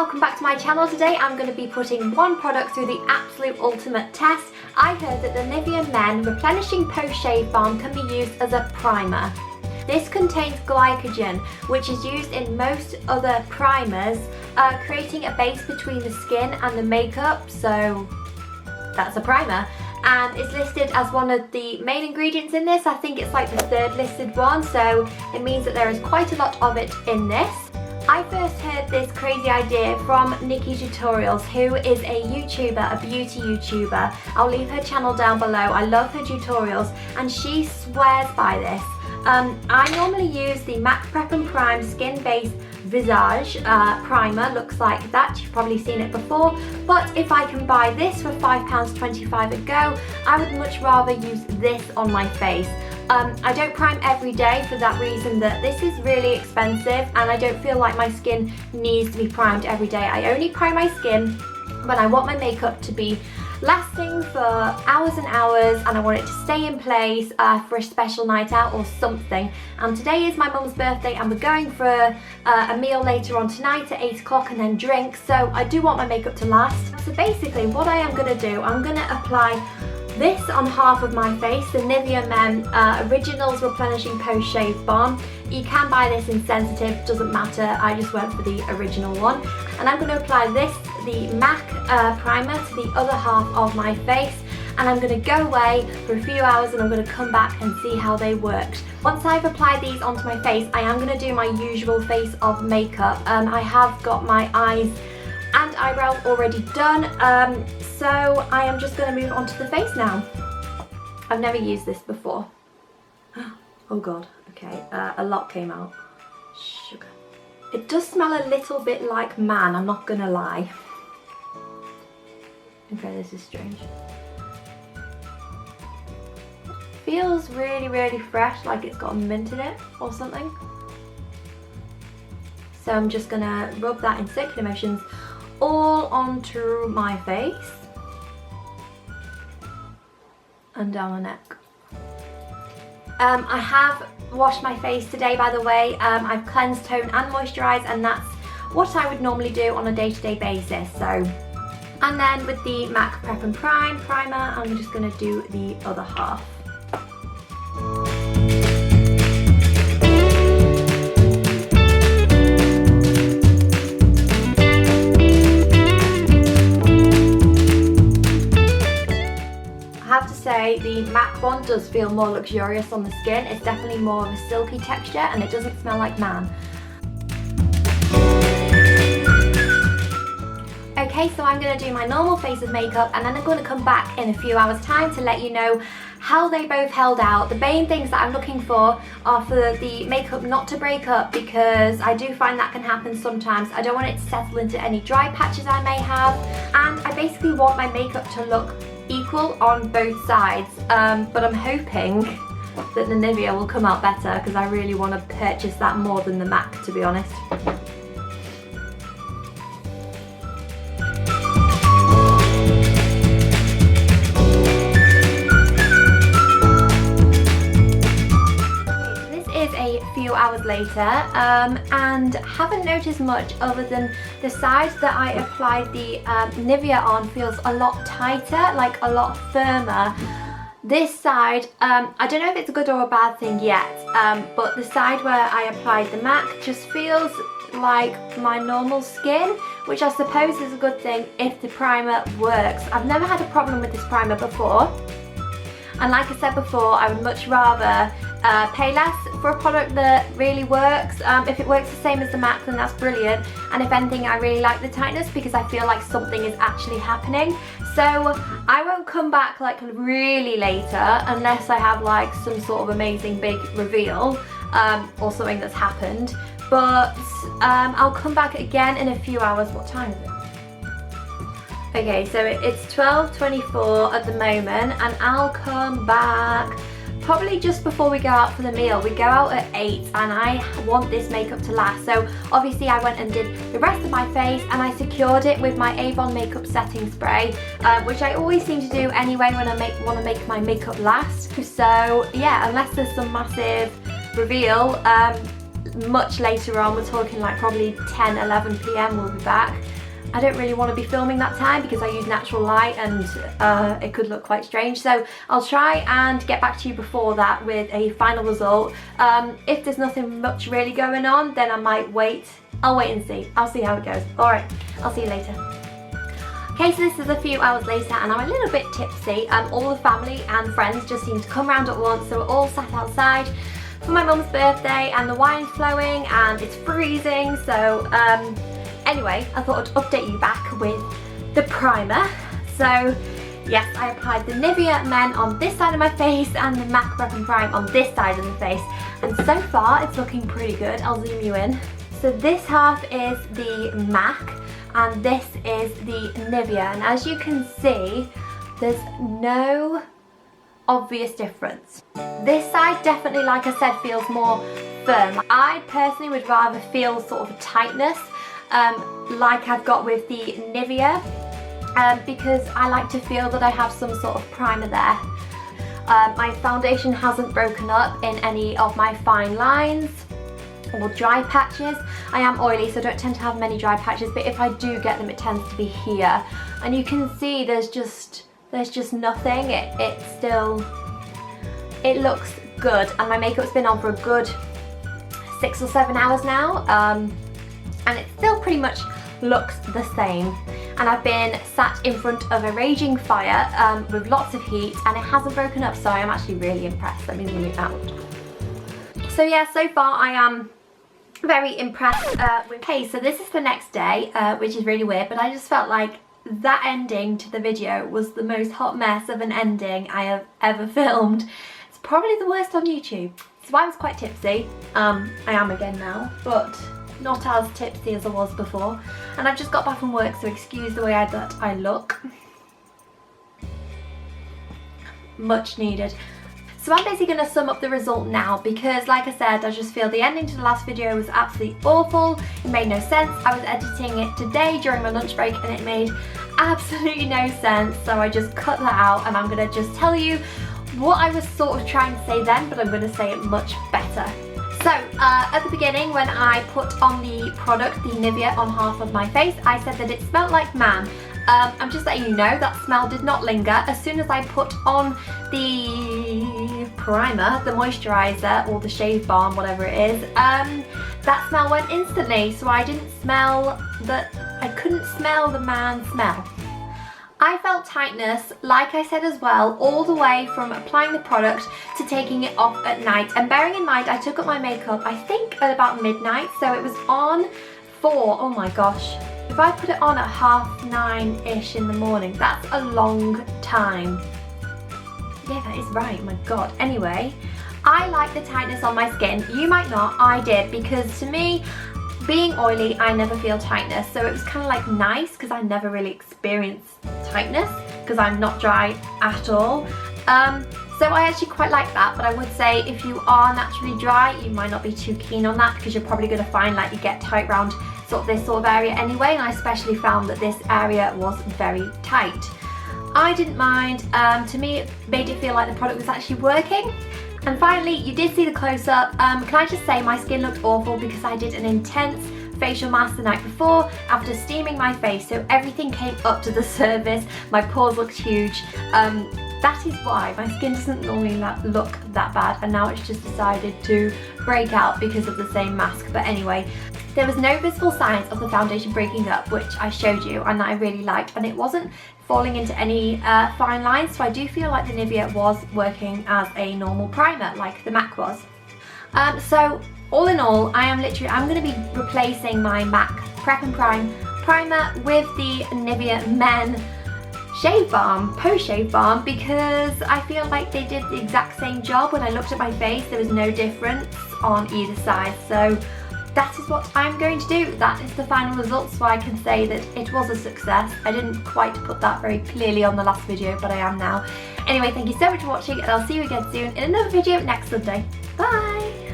welcome back to my channel. Today I'm going to be putting one product through the absolute ultimate test. I heard that the Nivea Men Replenishing Post Shave Balm can be used as a primer. This contains glycogen, which is used in most other primers, creating a base between the skin and the makeup, so that's a primer. And it's listed as one of the main ingredients in this. I think it's like the third listed one, so it means that there is quite a lot of it in this. I first heard this crazy idea from Nikki Tutorials, who is a YouTuber, a beauty YouTuber. I'll leave her channel down below. I love her tutorials and she swears by this. I normally use the MAC Prep and Prime Skin Base Visage primer. Looks like that, you've probably seen it before, but if I can buy this for £5.25 a go, I would much rather use this on my face. I don't prime every day for that reason that this is really expensive and I don't feel like my skin needs to be primed every day. I only prime my skin when I want my makeup to be lasting for hours and hours and I want it to stay in place for a special night out or something. And today is my mum's birthday and we're going for a meal later on tonight at 8 o'clock and then drink, so I do want my makeup to last. So basically what I am going to do, I'm going to apply this on half of my face, the Nivea Men Originals Replenishing Post Shave Balm. You can buy this in sensitive, doesn't matter, I just went for the original one. And I'm going to apply this, the MAC primer, to the other half of my face. And I'm going to go away for a few hours and I'm going to come back and see how they worked. Once I've applied these onto my face, I am going to do my usual face of makeup. I have got my eyes and eyebrows already done, so I am just going to move on to the face now. I've never used this before. Oh god, okay, a lot came out. Sugar. It does smell a little bit like man, I'm not gonna lie. Okay, this is strange. Feels really, really fresh, like it's got a mint in it or something. So I'm just gonna rub that in circular motions all onto my face and down the neck. I have washed my face today, by the way. I've cleansed, toned and moisturised, and that's what I would normally do on a day-to-day basis. So, and then with the MAC Prep and Prime primer, I'm just going to do the other half. Say the MAC one does feel more luxurious on the skin. It's definitely more of a silky texture and it doesn't smell like man. Okay, so I'm going to do my normal face of makeup and then I'm going to come back in a few hours time to let you know how they both held out. The main things that I'm looking for are for the makeup not to break up, because I do find that can happen sometimes. I don't want it to settle into any dry patches I may have, and I basically want my makeup to look equal on both sides, but I'm hoping that the Nivea will come out better because I really want to purchase that more than the MAC, to be honest. Hours later, and haven't noticed much other than the side that I applied the Nivea on feels a lot tighter, like a lot firmer. This side, I don't know if it's a good or a bad thing yet, but the side where I applied the MAC just feels like my normal skin, which I suppose is a good thing if the primer works. I've never had a problem with this primer before, and like I said before, I would much rather pay less for a product that really works. If it works the same as the MAC, then that's brilliant, and if anything, I really like the tightness because I feel like something is actually happening. So I won't come back like really later unless I have like some sort of amazing big reveal or something that's happened, but I'll come back again in a few hours. What time is it? Okay, so it's 12:24 at the moment, and I'll come back probably just before we go out for the meal. We go out at 8 and I want this makeup to last, so obviously I went and did the rest of my face and I secured it with my Avon makeup setting spray, which I always seem to do anyway when I want to make my makeup last. So yeah, unless there's some massive reveal much later on, we're talking like probably 10-11 p.m. we'll be back. I don't really want to be filming that time because I use natural light and it could look quite strange. So I'll try and get back to you before that with a final result. If there's nothing much really going on, then I might wait. I'll wait and see. I'll see how it goes. Alright, I'll see you later. Okay, so this is a few hours later and I'm a little bit tipsy. All the family and friends just seem to come round at once, so we're all sat outside for my mum's birthday and the wine's flowing and it's freezing. So anyway, I thought I'd update you back with the primer. So yes, I applied the Nivea Men on this side of my face and the MAC Prep and Prime on this side of the face, and so far it's looking pretty good. I'll zoom you in. So this half is the MAC and this is the Nivea, and as you can see there's no obvious difference. This side definitely, like I said, feels more firm. I personally would rather feel sort of a tightness like I've got with the Nivea because I like to feel that I have some sort of primer there. My foundation hasn't broken up in any of my fine lines or dry patches. I am oily, so I don't tend to have many dry patches, but if I do get them, it tends to be here. And you can see there's just nothing. It looks good, and my makeup's been on for a good 6 or 7 hours now, and it still pretty much looks the same. And I've been sat in front of a raging fire with lots of heat, and it hasn't broken up, so I am actually really impressed. Let me zoom it out. So yeah, so far I am very impressed with. Okay, so this is the next day, which is really weird, but I just felt like that ending to the video was the most hot mess of an ending I have ever filmed. It's probably the worst on YouTube. So I was quite tipsy. I am again now, but not as tipsy as I was before. And I've just got back from work, so excuse the way that I look. Much needed. So I'm basically going to sum up the result now because, like I said, I just feel the ending to the last video was absolutely awful. It made no sense. I was editing it today during my lunch break and it made absolutely no sense. So I just cut that out, and I'm going to just tell you what I was sort of trying to say then, but I'm going to say it much better. So at the beginning, when I put on the product, the Nivea, on half of my face, I said that it smelled like man. I'm just letting you know that smell did not linger. As soon as I put on the primer, the moisturiser, or the shave balm, whatever it is, that smell went instantly. So I didn't smell I couldn't smell the man smell. I felt tightness, like I said as well, all the way from applying the product to taking it off at night. And bearing in mind, I took up my makeup, I think at about midnight, so it was on for, oh my gosh, if I put it on at 9:30ish in the morning, that's a long time. Yeah, that is right, my god. Anyway, I like the tightness on my skin. You might not, I did, because to me, being oily, I never feel tightness, so it was kind of like nice because I never really experience tightness because I'm not dry at all. So I actually quite like that, but I would say if you are naturally dry, you might not be too keen on that because you're probably going to find like you get tight around sort of this sort of area anyway, and I especially found that this area was very tight. I didn't mind. To me, it made it feel like the product was actually working. And finally, you did see the close-up. Can I just say my skin looked awful because I did an intense facial mask the night before after steaming my face, so everything came up to the surface. My pores looked huge. That is why my skin doesn't normally look that bad, and now it's just decided to break out because of the same mask. But anyway, there was no visible signs of the foundation breaking up, which I showed you and I really liked, and it wasn't falling into any fine lines, so I do feel like the Nivea was working as a normal primer like the MAC was. So all in all, I'm going to be replacing my MAC Prep and Prime primer with the Nivea Men Shave Balm, Post Shave Balm, because I feel like they did the exact same job. When I looked at my face, there was no difference on either side, so that is what I'm going to do. That is the final result, so I can say that it was a success. I didn't quite put that very clearly on the last video, but I am now. Anyway, thank you so much for watching, and I'll see you again soon in another video next Sunday. Bye!